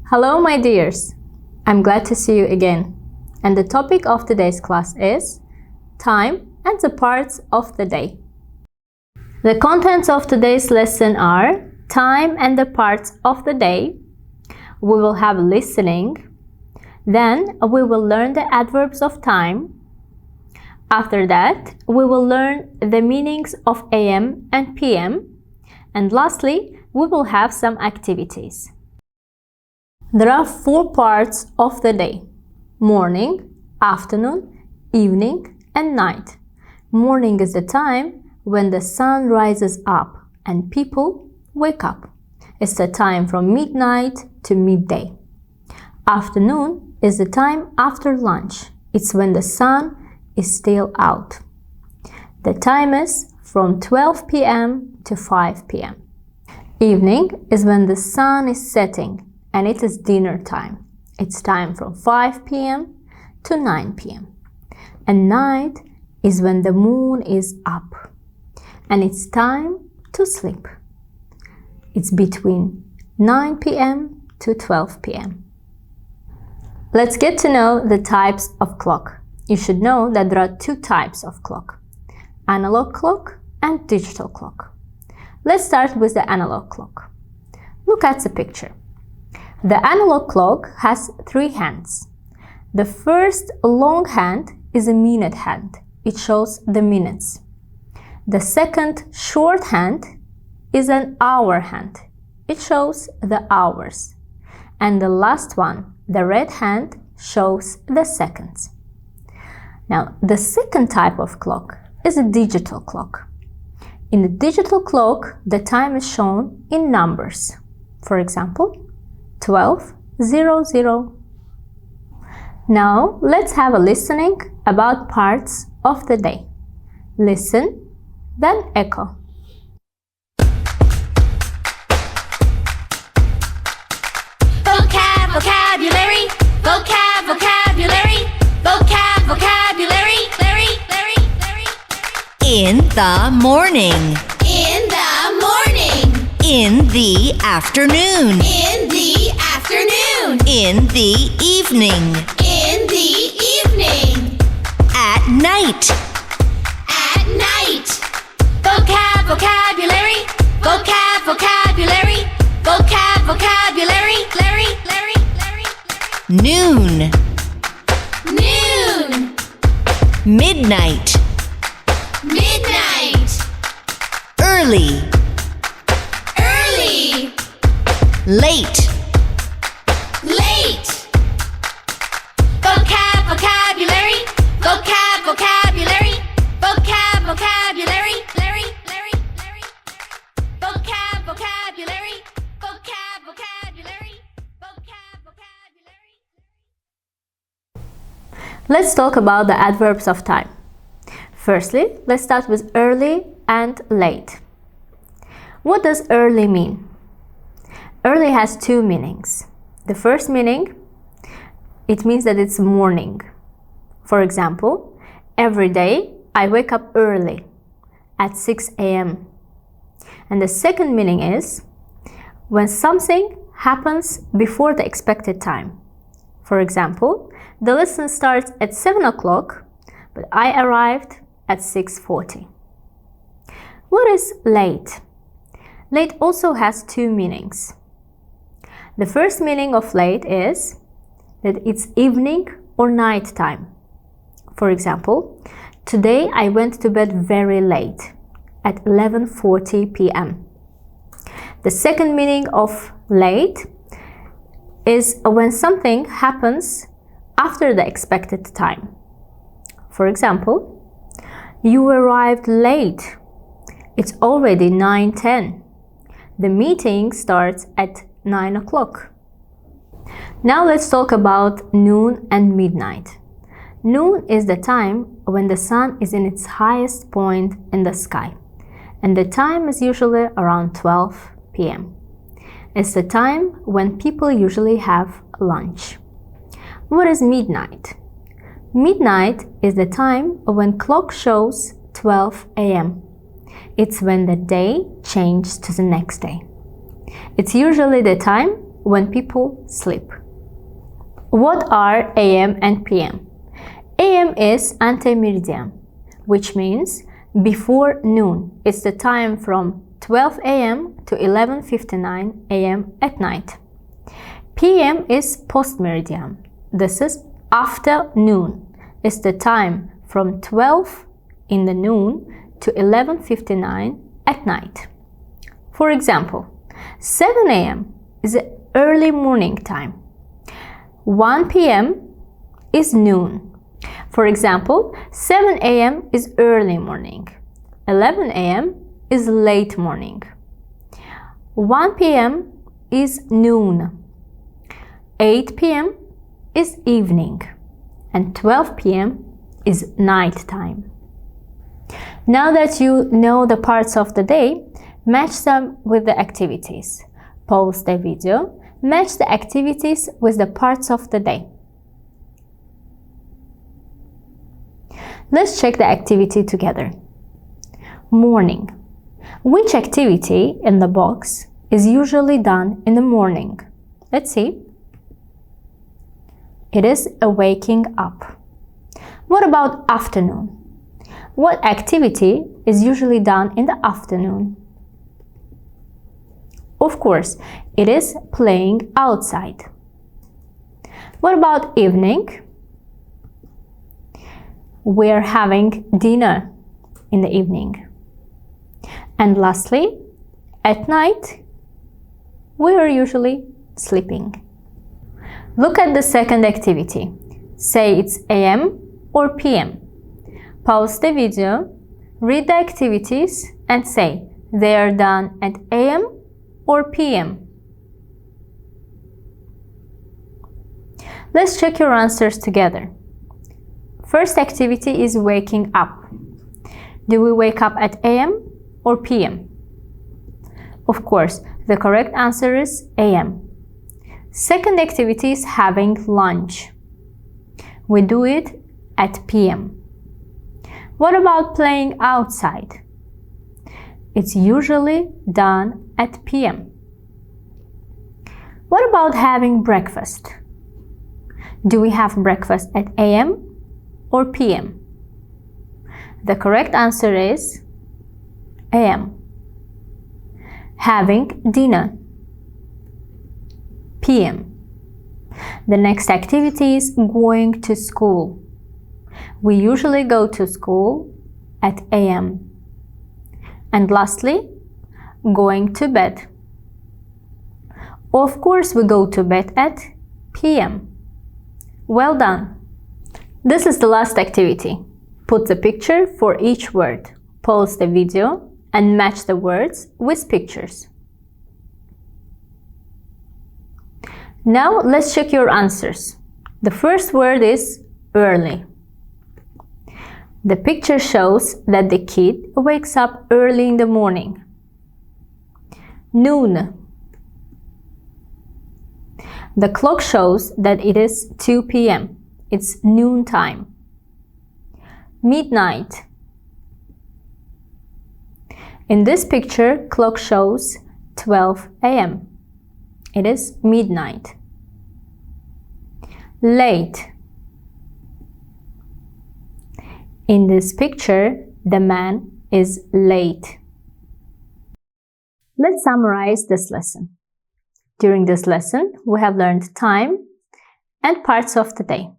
Hello, my dears. I'm glad to see you again. And the topic of today's class is time and the parts of the day. The contents of today's lesson are time and the parts of the day. We will have listening. Then we will learn the adverbs of time. After that, we will learn the meanings of AM and PM. And lastly, we will have some activities. There are 4 parts of the day: morning, afternoon, evening, and night. Morning is the time when the sun rises up and people wake up. It's the time from midnight to midday. Afternoon is the time after lunch. It's when the sun is still out. The time is from 12 p.m. to 5 p.m. Evening is when the sun is setting and it is dinner time. It's time from 5 p.m. to 9 p.m. And night is when the moon is up and it's time to sleep. It's between 9 p.m. to 12 p.m. Let's get to know the types of clock. You should know that there are 2 types of clock: analog clock and digital clock. Let's start with the analog clock. Look at the picture. The analog clock has 3 hands. The first long hand is a minute hand. It shows the minutes. The second short hand is an hour hand. It shows the hours. And the last one, the red hand, shows the seconds. Now, the second type of clock is a digital clock. In the digital clock, the time is shown in numbers. For example, 12:00. Now, let's have a listening about parts of the day. Listen, then echo. Vocabulary, vocabulary, vocabulary, In the morning. In the morning. In the afternoon. In the afternoon. In the evening. In the evening. At night. At night. Vocabulary, vocabulary, vocabulary, Noon. Noon. Midnight. Midnight. Early. Early. Late. Late. Vocabulary, vocabulary, vocabulary, Let's talk about the adverbs of time. Firstly, let's start with early and late. What does early mean? Early has 2 meanings. The first meaning, it means that it's morning. For example, every day I wake up early at 6 a.m. And the second meaning is when something happens before the expected time. For example, the lesson starts at 7 o'clock, but I arrived at 6:40. What is late? Late also has 2 meanings. The first meaning of late is that it's evening or night time. For example, today I went to bed very late at 11:40 p.m. The second meaning of late is when something happens after the expected time. For example, you arrived late. It's already 9:10. The meeting starts at 9 o'clock. Now let's talk about noon and midnight. Noon is the time when the sun is in its highest point in the sky, and the time is usually around 12 p.m. It's the time when people usually have lunch. What is midnight? Midnight is the time when clock shows 12 a.m. It's when the day changes to the next day. It's usually the time when people sleep. What are AM and PM? AM is ante-meridian, which means before noon. It's the time from 12 a.m. to 11:59 a.m. at night. PM is post-meridian. This is after noon. It's the time from 12 in the noon to 11:59 at night. For example, 7 a.m. is the early morning time. 1 p.m. is noon. For example, 7 a.m. is early morning. 11 a.m. is late morning. 1 p.m. is noon. 8 p.m. is evening. And 12 p.m. is night time. Now that you know the parts of the day, match them with the activities. Pause the video, match the activities with the parts of the day. Let's check the activity together. Morning. Which activity in the box is usually done in the morning? Let's see. It is a waking up. What about afternoon? What activity is usually done in the afternoon? Of course, it is playing outside. What about evening? We're having dinner in the evening. And lastly, at night, we are usually sleeping. Look at the second activity. Say it's AM or PM. Pause the video, read the activities and say they are done at AM or PM. Let's check your answers together. First activity is waking up. Do we wake up at AM or PM? Of course, the correct answer is AM. Second activity is having lunch. We do it at PM. What about playing outside? It's usually done at PM. What about having breakfast? Do we have breakfast at AM or PM? The correct answer is AM. Having dinner. PM. The next activity is going to school. We usually go to school at AM. And lastly, going to bed. Of course, we go to bed at PM. Well done! This is the last activity. Put the picture for each word. Pause the video and match the words with pictures. Now let's check your answers. The first word is early. The picture shows that the kid wakes up early in the morning. Noon. The clock shows that it is 2 p.m. It's noon time. Midnight. In this picture, clock shows 12 a.m. It is midnight. Late. In this picture, the man is late. Let's summarize this lesson. During this lesson, we have learned time and parts of the day.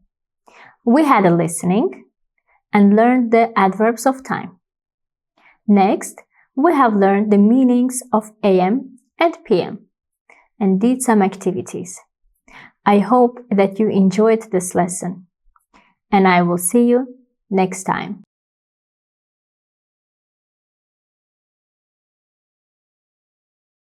We had a listening and learned the adverbs of time. Next, we have learned the meanings of AM and PM and did some activities. I hope that you enjoyed this lesson, and I will see you next time.